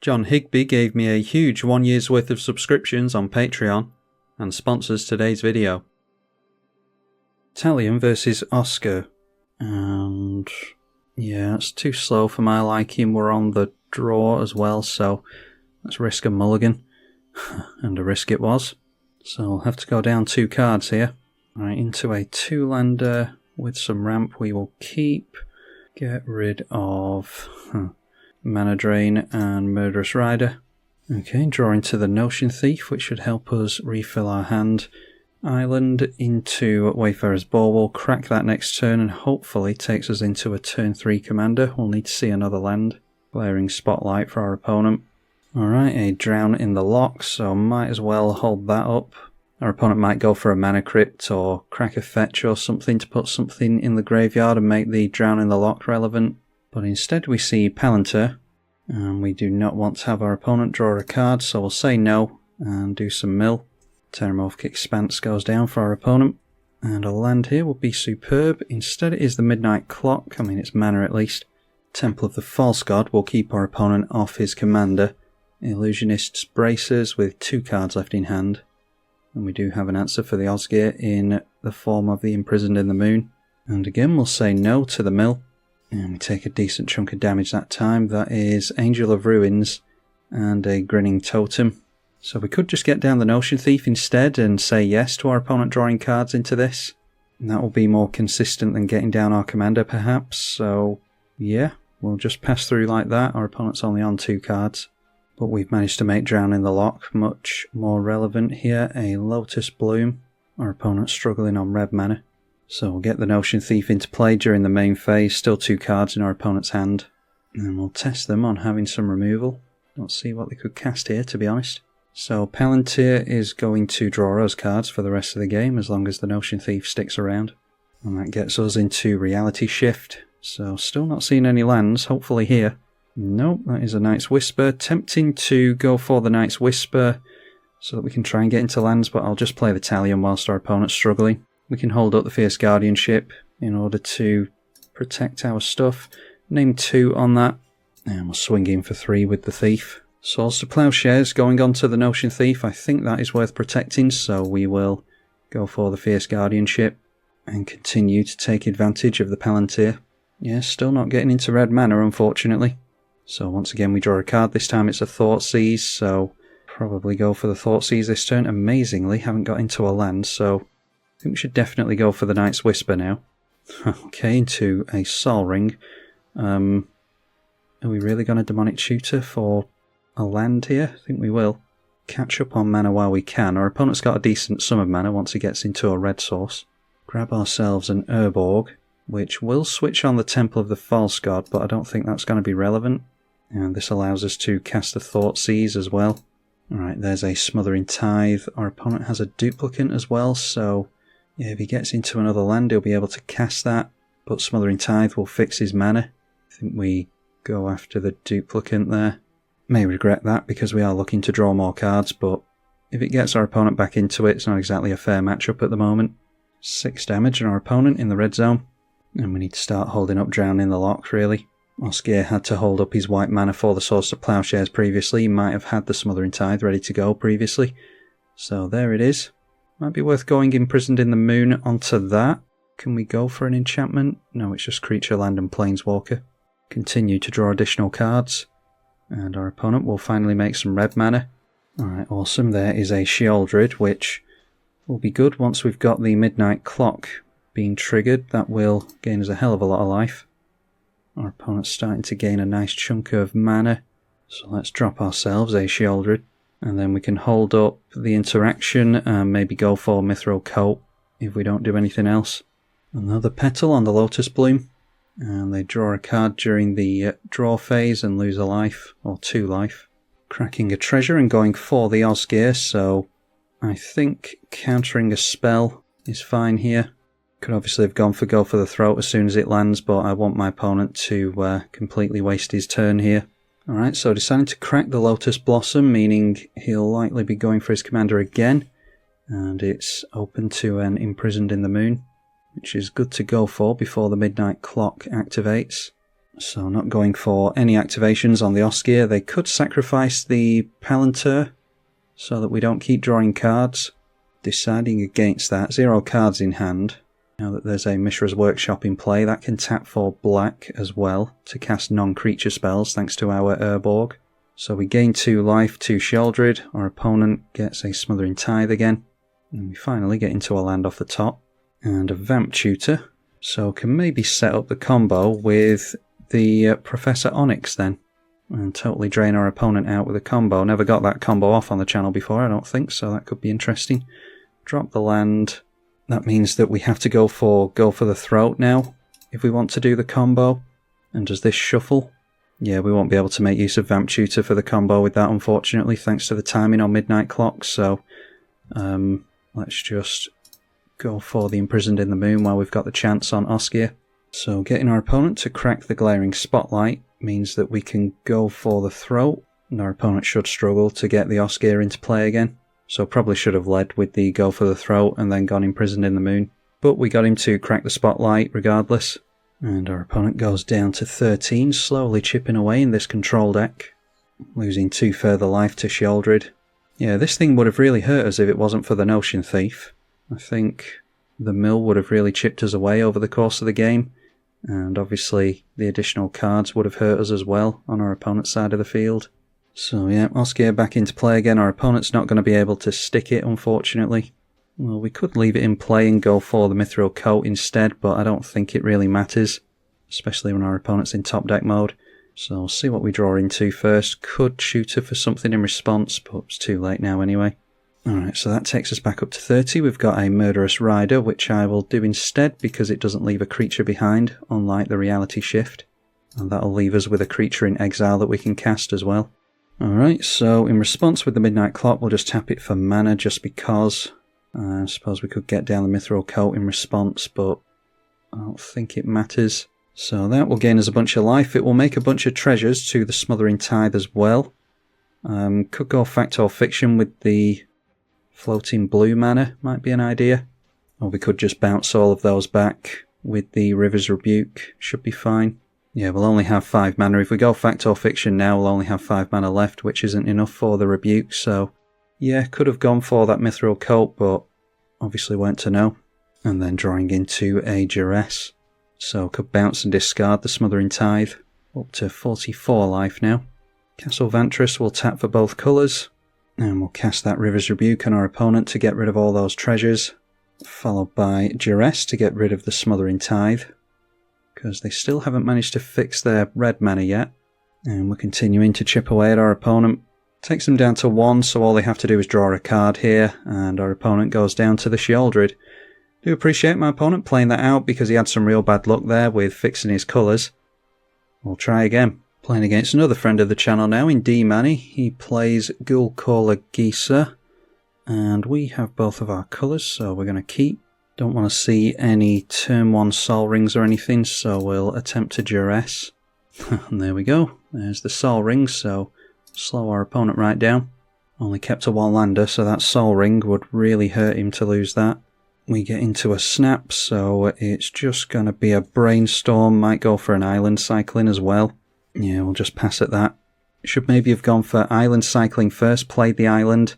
John Higby gave me a huge 1 year's worth of subscriptions on Patreon and sponsors today's video. Talion versus Oscar. And yeah, it's too slow for my liking. We're on the draw as well, so let's risk a mulligan. And a risk it was. So we'll have to go down 2 cards here. Right, into a 2-lander with some ramp we will keep. Get rid of Mana Drain and Murderous Rider. Okay, draw into the Notion Thief, which should help us refill our hand. Island into Wayfarer's Bulwark, crack that next turn and hopefully takes us into a turn 3 commander. We'll need to see another land. Glaring Spotlight for our opponent. Alright, a Drown in the Lock, so might as well hold that up. Our opponent might go for a Mana Crypt or crack a Fetch or something to put something in the graveyard and make the Drown in the Lock relevant. But instead we see Palantir, and we do not want to have our opponent draw a card, so we'll say no and do some mill. Terramorphic Expanse goes down for our opponent, and a land here would be superb. Instead it is the Midnight Clock, I mean it's mana at least. Temple of the False God will keep our opponent off his commander. Illusionist's Bracers with 2 cards left in hand. And we do have an answer for the Osgar in the form of the Imprisoned in the Moon. And again we'll say no to the mill. And we take a decent chunk of damage that time. That is Angel of Ruins and a Grinning Totem. So we could just get down the Notion Thief instead and say yes to our opponent drawing cards into this. And that will be more consistent than getting down our commander perhaps. So yeah, we'll just pass through like that. Our opponent's only on 2 cards. But we've managed to make Drown in the Lock much more relevant here. A Lotus Bloom. Our opponent's struggling on red mana. So we'll get the Notion Thief into play during the main phase. Still 2 cards in our opponent's hand. And we'll test them on having some removal. Let's see what they could cast here, to be honest. So Palantir is going to draw us cards for the rest of the game as long as the Notion Thief sticks around. And that gets us into Reality Shift. So still not seeing any lands, hopefully here. Nope, that is a Night's Whisper. Tempting to go for the Night's Whisper so that we can try and get into lands, but I'll just play the Talion whilst our opponent's struggling. We can hold up the Fierce Guardianship in order to protect our stuff. Name 2 on that, and we'll swing in for 3 with the Thief. Swords to Plowshares going on to the Notion Thief. I think that is worth protecting, so we will go for the Fierce Guardianship and continue to take advantage of the Palantir. Yeah, still not getting into red mana, unfortunately. So once again we draw a card. This time it's a Thoughtseize, so probably go for the Thoughtseize this turn. Amazingly, haven't got into a land, so I think we should definitely go for the Night's Whisper now. Okay, into a Sol Ring. Are we really going to Demonic Tutor for a land here? I think we will. Catch up on mana while we can. Our opponent's got a decent sum of mana once he gets into a red source. Grab ourselves an Urborg, which will switch on the Temple of the False God, but I don't think that's going to be relevant. And this allows us to cast a Thoughtseize as well. Alright, there's a Smothering Tithe. Our opponent has a Duplicant as well, so yeah, if he gets into another land he'll be able to cast that, but Smothering Tithe will fix his mana. I think we go after the Duplicant there. May regret that because we are looking to draw more cards, but if it gets our opponent back into it, it's not exactly a fair matchup at the moment. 6 damage on our opponent in the red zone. And we need to start holding up Drown in the Lock, really. Osgar had to hold up his white mana for the Swords to Plowshares previously. He might have had the Smothering Tithe ready to go previously. So there it is. Might be worth going Imprisoned in the Moon onto that. Can we go for an enchantment? No, it's just Creature, Land and Planeswalker. Continue to draw additional cards. And our opponent will finally make some red mana. Alright, awesome. There is a Sheoldred, which will be good once we've got the Midnight Clock being triggered. That will gain us a hell of a lot of life. Our opponent's starting to gain a nice chunk of mana, so let's drop ourselves a Sheoldred, and then we can hold up the interaction and maybe go for Mithril Coat if we don't do anything else. Another Petal on the Lotus Bloom, and they draw a card during the draw phase and lose a life, or 2 life. Cracking a treasure and going for the Osgar, so I think countering a spell is fine here. Could obviously have gone for Go for the Throat as soon as it lands, but I want my opponent to completely waste his turn here. Alright, so deciding to crack the Lotus Blossom, meaning he'll likely be going for his commander again. And it's open to an Imprisoned in the Moon, which is good to go for before the Midnight Clock activates. So not going for any activations on the Osgar. They could sacrifice the Palantir so that we don't keep drawing cards. Deciding against that. 0 cards in hand. Now that there's a Mishra's Workshop in play, that can tap for black as well to cast non-creature spells thanks to our Urborg. So we gain 2 life, 2 Sheoldred. Our opponent gets a Smothering Tithe again. And we finally get into a land off the top. And a Vamp Tutor. So can maybe set up the combo with the Professor Onyx then. And totally drain our opponent out with a combo. Never got that combo off on the channel before, I don't think, so that could be interesting. Drop the land. That means that we have to go for the Throat now, if we want to do the combo. And does this shuffle? Yeah, we won't be able to make use of Vamp Tutor for the combo with that, unfortunately, thanks to the timing on Midnight Clock, so let's just go for the Imprisoned in the Moon while we've got the chance on Osgar. So getting our opponent to crack the Glaring Spotlight means that we can go for the Throat, and our opponent should struggle to get the Osgar into play again. So probably should have led with the go for the Throat and then gone Imprisoned in the Moon. But we got him to crack the Spotlight regardless. And our opponent goes down to 13, slowly chipping away in this control deck. Losing 2 further life to Sheoldred. Yeah, this thing would have really hurt us if it wasn't for the Notion Thief. I think the mill would have really chipped us away over the course of the game. And obviously the additional cards would have hurt us as well on our opponent's side of the field. So yeah, Oscar back into play again. Our opponent's not going to be able to stick it, unfortunately. Well, we could leave it in play and go for the Mithril Coat instead, but I don't think it really matters, especially when our opponent's in top deck mode. So we'll see what we draw into first. Could tutor for something in response, but it's too late now anyway. Alright, so that takes us back up to 30. We've got a Murderous Rider, which I will do instead because it doesn't leave a creature behind, unlike the Reality Shift. And that'll leave us with a creature in exile that we can cast as well. Alright, so in response with the Midnight Clock, we'll just tap it for mana just because. I suppose we could get down the Mithril Coat in response, but I don't think it matters. So that will gain us a bunch of life. It will make a bunch of treasures to the Smothering Tithe as well. Could go Fact or Fiction with the floating blue mana, might be an idea. Or we could just bounce all of those back with the River's Rebuke, should be fine. Yeah, we'll only have 5 mana. If we go Fact or Fiction now, we'll only have 5 mana left, which isn't enough for the Rebuke, so yeah, could have gone for that Mithril Coat, but obviously weren't to know. And then drawing into a Duress. So could bounce and discard the Smothering Tithe, up to 44 life now. Castle Vantress will tap for both colours, and we'll cast that River's Rebuke on our opponent to get rid of all those treasures, followed by Duress to get rid of the Smothering Tithe, because they still haven't managed to fix their red mana yet. And we're continuing to chip away at our opponent. Takes them down to 1, so all they have to do is draw a card here, and our opponent goes down to the Sheoldred. Do appreciate my opponent playing that out because he had some real bad luck there with fixing his colours. We'll try again. Playing against another friend of the channel now in D-Manny. He plays Ghoulcaller Geezer, and we have both of our colours, so we're going to keep. Don't want to see any turn 1 Sol Rings or anything, so we'll attempt to Duress. And there we go. There's the Sol Rings, so slow our opponent right down. Only kept a 1-lander, so that Sol Ring would really hurt him to lose that. We get into a Snap, so it's just going to be a Brainstorm. Might go for an Island Cycling as well. Yeah, we'll just pass at that. Should maybe have gone for Island Cycling first, played the Island,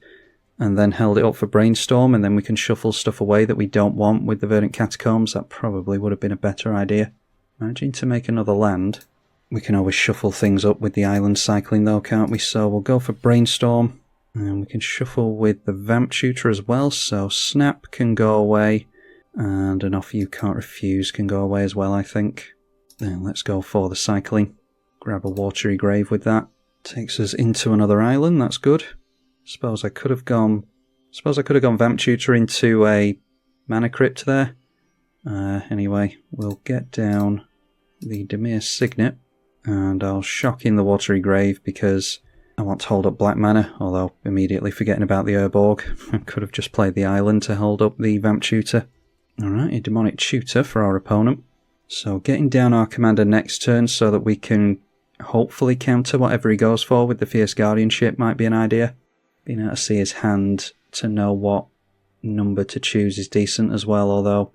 and then held it up for Brainstorm, and then we can shuffle stuff away that we don't want with the Verdant Catacombs. That probably would have been a better idea. Managing to make another land. We can always shuffle things up with the Island Cycling though, can't we? So we'll go for Brainstorm, and we can shuffle with the Vamp Tutor as well, so Snap can go away, and an Offer You Can't Refuse can go away as well, I think. Then let's go for the Cycling. Grab a Watery Grave with that. Takes us into another island, that's good. Suppose I could have gone Vamp Tutor into a Mana Crypt there. Anyway, we'll get down the Dimir Signet, and I'll shock in the Watery Grave because I want to hold up black mana, although immediately forgetting about the Urborg. I could have just played the island to hold up the Vamp Tutor. Alright, a Demonic Tutor for our opponent. So getting down our commander next turn so that we can hopefully counter whatever he goes for with the Fierce Guardianship might be an idea. Being able to see his hand to know what number to choose is decent as well, although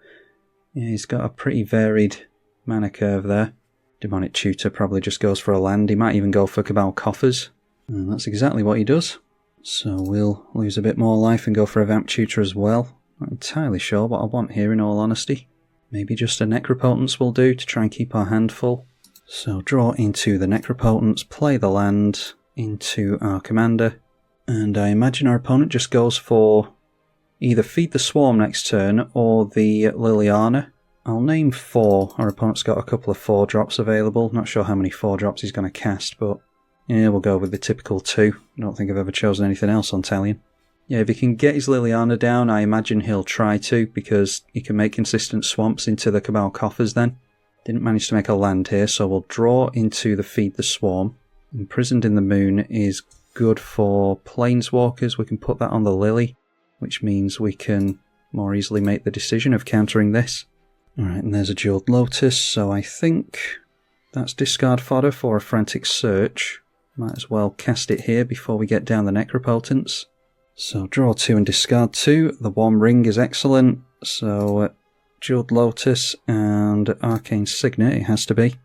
yeah, he's got a pretty varied mana curve there. Demonic Tutor probably just goes for a land. He might even go for Cabal Coffers. And that's exactly what he does. So we'll lose a bit more life and go for a Vamp Tutor as well. Not entirely sure what I want here in all honesty. Maybe just a Necropotence will do to try and keep our hand full. So draw into the Necropotence, play the land into our commander. And I imagine our opponent just goes for either Feed the Swarm next turn or the Liliana. I'll name 4. Our opponent's got a couple of 4-drops available. Not sure how many 4-drops he's going to cast, but yeah, we'll go with the typical 2. I don't think I've ever chosen anything else on Talion. Yeah, if he can get his Liliana down, I imagine he'll try to, because he can make consistent swamps into the Cabal Coffers then. Didn't manage to make a land here, so we'll draw into the Feed the Swarm. Imprisoned in the Moon is good for Planeswalkers. We can put that on the Lily, which means we can more easily make the decision of countering this. Alright, and there's a Jeweled Lotus, so I think that's discard fodder for a Frantic Search. Might as well cast it here before we get down the Necropotence. So draw 2 and discard 2. The One Ring is excellent, so Jeweled Lotus and Arcane Signet it has to be.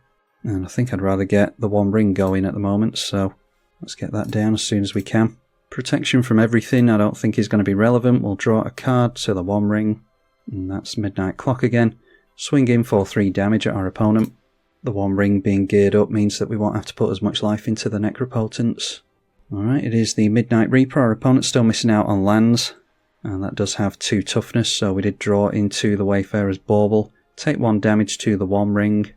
And I think I'd rather get the One Ring going at the moment, so let's get that down as soon as we can. Protection from everything I don't think is going to be relevant. We'll draw a card to the One Ring, and that's Midnight Clock again. Swing in for 3 damage at our opponent. The One Ring being geared up means that we won't have to put as much life into the Necropotence. Alright, it is the Midnight Reaper. Our opponent's still missing out on lands, and that does have 2 toughness, so we did draw into the Wayfarer's Bauble. Take 1 damage to the One Ring.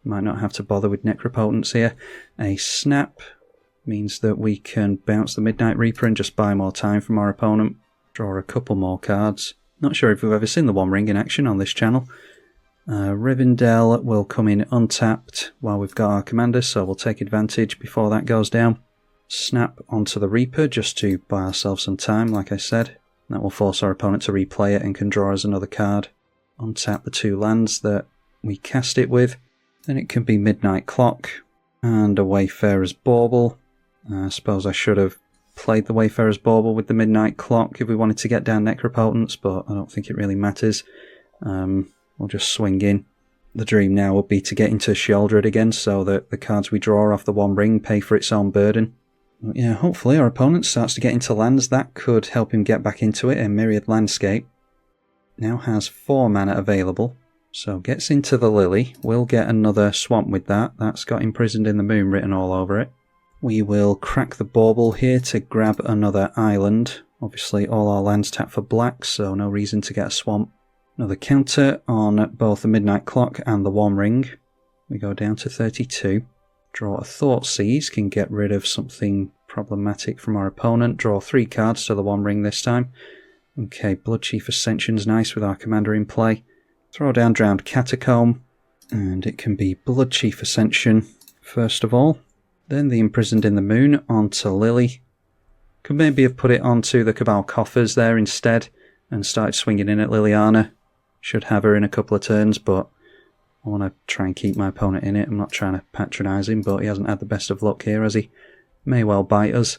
Might not have to bother with Necropotence here. A Snap means that we can bounce the Midnight Reaper and just buy more time from our opponent. Draw a couple more cards. Not sure if we've ever seen the One Ring in action on this channel. Rivendell will come in untapped while we've got our commander, so we'll take advantage before that goes down. Snap onto the Reaper just to buy ourselves some time, like I said. That will force our opponent to replay it and can draw us another card. Untap the 2 lands that we cast it with. Then it can be Midnight Clock and a Wayfarer's Bauble. I suppose I should have played the Wayfarer's Bauble with the Midnight Clock if we wanted to get down Necropotence, but I don't think it really matters. We'll just swing in. The dream now would be to get into Sheoldred again, so that the cards we draw off the One Ring pay for its own burden. But yeah, hopefully our opponent starts to get into lands. That could help him get back into it. A Myriad Landscape now has 4 mana available, so gets into the Lily. We'll get another swamp with that. That's got Imprisoned in the Moon written all over it. We will crack the Bauble here to grab another island. Obviously all our lands tap for black, so no reason to get a swamp. Another counter on both the Midnight Clock and the One Ring. We go down to 32. Draw a Thoughtseize, can get rid of something problematic from our opponent. Draw 3 cards to the One Ring this time. Okay, Bloodchief Ascension's nice with our commander in play. Throw down Drowned Catacomb, and it can be Bloodchief Ascension first of all. Then the Imprisoned in the Moon onto Lily. Could maybe have put it onto the Cabal Coffers there instead and started swinging in at Liliana. Should have her in a couple of turns, but I want to try and keep my opponent in it. I'm not trying to patronise him, but he hasn't had the best of luck here, has he? May well bite us.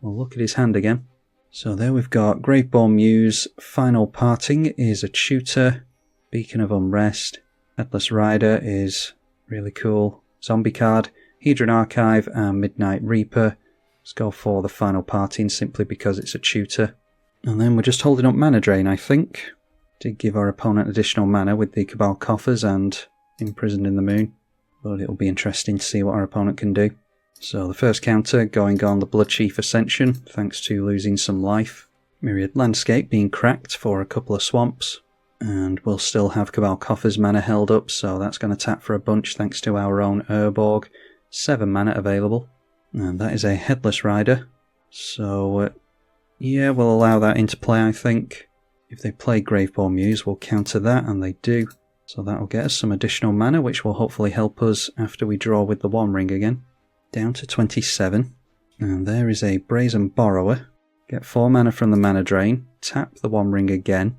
We'll look at his hand again. So there we've got Graveborn Muse. Final Parting is a tutor. Beacon of Unrest. Headless Rider is really cool. Zombie card. Hedron Archive and Midnight Reaper. Let's go for the Final Parting simply because it's a tutor. And then we're just holding up mana drain, I think. Did give our opponent additional mana with the Cabal Coffers and Imprisoned in the Moon. But it'll be interesting to see what our opponent can do. So the first counter going on the Bloodchief Ascension, thanks to losing some life. Myriad Landscape being cracked for a couple of swamps. And we'll still have Cabal Coffers mana held up, so that's going to tap for a bunch thanks to our own Urborg. 7 mana available. And that is a Headless Rider. So yeah, we'll allow that into play, I think. If they play Graveborn Muse, we'll counter that, and they do. So that'll get us some additional mana, which will hopefully help us after we draw with the One Ring again. Down to 27. And there is a Brazen Borrower. Get 4 mana from the mana drain. Tap the One Ring again.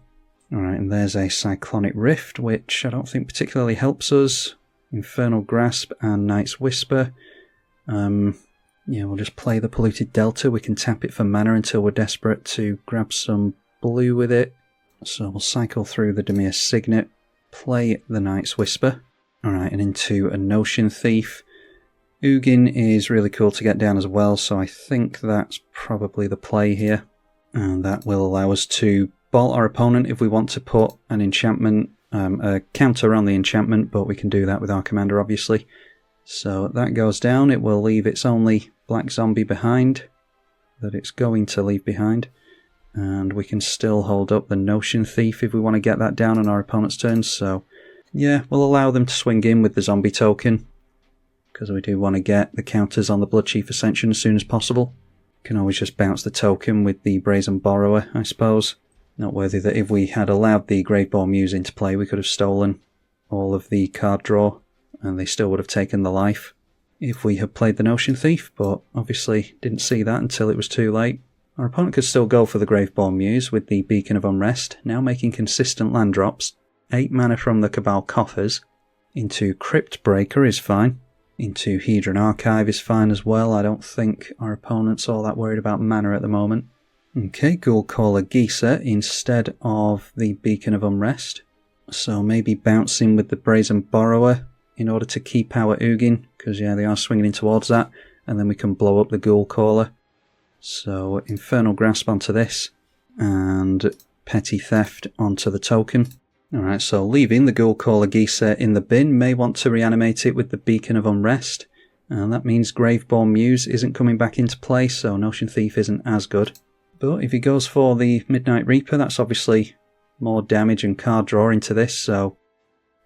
Alright, and there's a Cyclonic Rift, which I don't think particularly helps us. Infernal Grasp and Night's Whisper. Yeah, we'll just play the Polluted Delta. We can tap it for mana until we're desperate to grab some blue with it. So we'll cycle through the Dimir Signet, play the Night's Whisper. Alright, and into a Notion Thief. Ugin is really cool to get down as well, so I think that's probably the play here. And that will allow us to bolt our opponent if we want to put an enchantment, a counter on the enchantment, but we can do that with our commander obviously. So that goes down, it will leave its only black zombie behind, that it's going to leave behind. And we can still hold up the Notion Thief if we want to get that down on our opponent's turn, so yeah, we'll allow them to swing in with the zombie token, because we do want to get the counters on the Bloodchief Ascension as soon as possible. Can always just bounce the token with the Brazen Borrower, I suppose. Noteworthy that if we had allowed the Graveborn Muse into play, we could have stolen all of the card draw, and they still would have taken the life if we had played the Notion Thief, but obviously didn't see that until it was too late. Our opponent could still go for the Graveborn Muse with the Beacon of Unrest, now making consistent land drops. 8 mana from the Cabal Coffers. Into Crypt Breaker is fine. Into Hedron Archive is fine as well. I don't think our opponent's all that worried about mana at the moment. Okay, Ghoulcaller Geezer instead of the Beacon of Unrest. So maybe bouncing with the Brazen Borrower in order to keep our Ugin, because yeah, they are swinging in towards that, and then we can blow up the Ghoulcaller. So Infernal Grasp onto this, and Petty Theft onto the token. Alright, so leaving the Ghoulcaller Geezer in the bin, may want to reanimate it with the Beacon of Unrest, and that means Graveborn Muse isn't coming back into play, so Notion Thief isn't as good. But if he goes for the Midnight Reaper, that's obviously more damage and card draw into this, so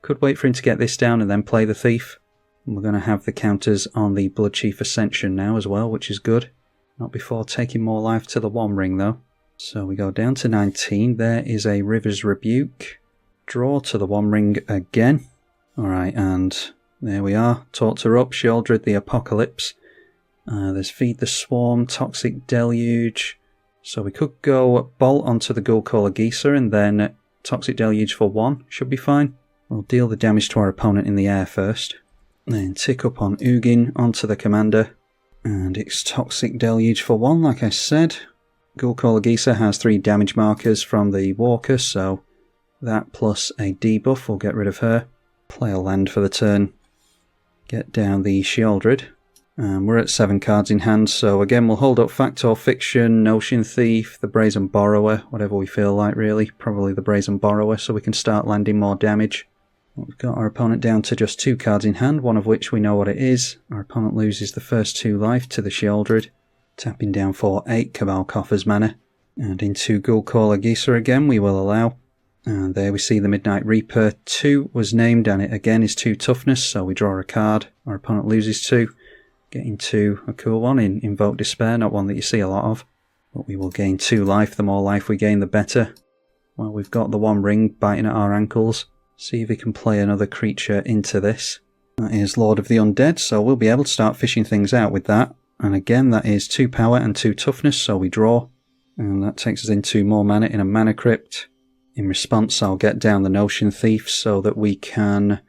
could wait for him to get this down and then play the Thief. And we're going to have the counters on the Bloodchief Ascension now as well, which is good. Not before taking more life to the One Ring though. So we go down to 19, there is a River's Rebuke. Draw to the One Ring again. Alright, and there we are. Torture up, Sheoldred the Apocalypse. There's Feed the Swarm, Toxic Deluge. So we could go Bolt onto the Ghoulcaller Geezer and then Toxic Deluge for 1. Should be fine. We'll deal the damage to our opponent in the air first. Then tick up on Ugin onto the commander. And it's Toxic Deluge for 1, like I said. Ghoulcaller Geezer has 3 damage markers from the Walker, so that plus a debuff will get rid of her. Play a land for the turn. Get down the Sheoldred. We're at 7 cards in hand, so again we'll hold up Fact or Fiction, Notion Thief, the Brazen Borrower, whatever we feel like really. Probably the Brazen Borrower, so we can start landing more damage. We've got our opponent down to just 2 cards in hand, one of which we know what it is. Our opponent loses the first 2 life to the Sheoldred. Tapping down for 8 Cabal Coffers mana. And into Ghoulcaller Geezer again we will allow. And there we see the Midnight Reaper. 2 was named and it again is 2 toughness, so we draw a card. Our opponent loses 2. Getting 2, a cool one in Invoke Despair, not one that you see a lot of. But we will gain 2 life, the more life we gain the better. Well, we've got the One Ring biting at our ankles. See if we can play another creature into this. That is Lord of the Undead, so we'll be able to start fishing things out with that. And again, that is 2 power and 2 toughness, so we draw. And that takes us into more mana in a Mana Crypt. In response, I'll get down the Notion Thief so that we can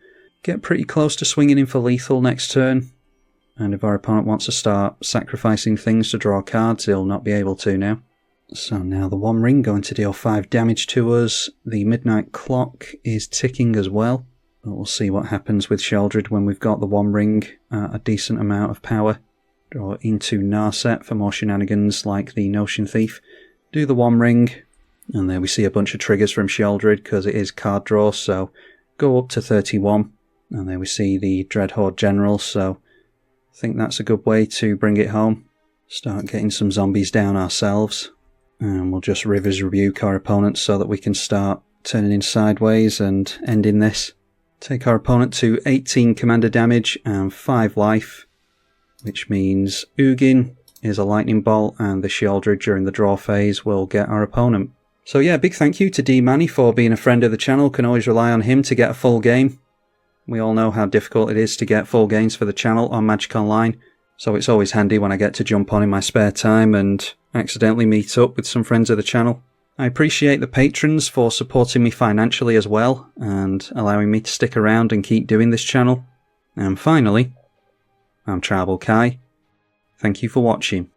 get pretty close to swinging in for lethal next turn. And if our opponent wants to start sacrificing things to draw cards, he'll not be able to now. So now the One Ring going to deal 5 damage to us. The Midnight Clock is ticking as well. But we'll see what happens with Sheoldred when we've got the One Ring at a decent amount of power. Draw into Narset for more shenanigans like the Notion Thief. Do the One Ring. And there we see a bunch of triggers from Sheoldred because it is card draw, so go up to 31. And there we see the Dreadhorde General, so I think that's a good way to bring it home. Start getting some zombies down ourselves. And we'll just River's Rebuke our opponent so that we can start turning in sideways and ending this. Take our opponent to 18 commander damage and 5 life, which means Ugin is a lightning bolt and the Sheoldred during the draw phase will get our opponent. So yeah, big thank you to D Manny for being a friend of the channel. Can always rely on him to get a full game. We all know how difficult it is to get full games for the channel on Magic Online, so it's always handy when I get to jump on in my spare time and accidentally meet up with some friends of the channel. I appreciate the patrons for supporting me financially as well and allowing me to stick around and keep doing this channel. And finally, I'm tribalkai. Thank you for watching.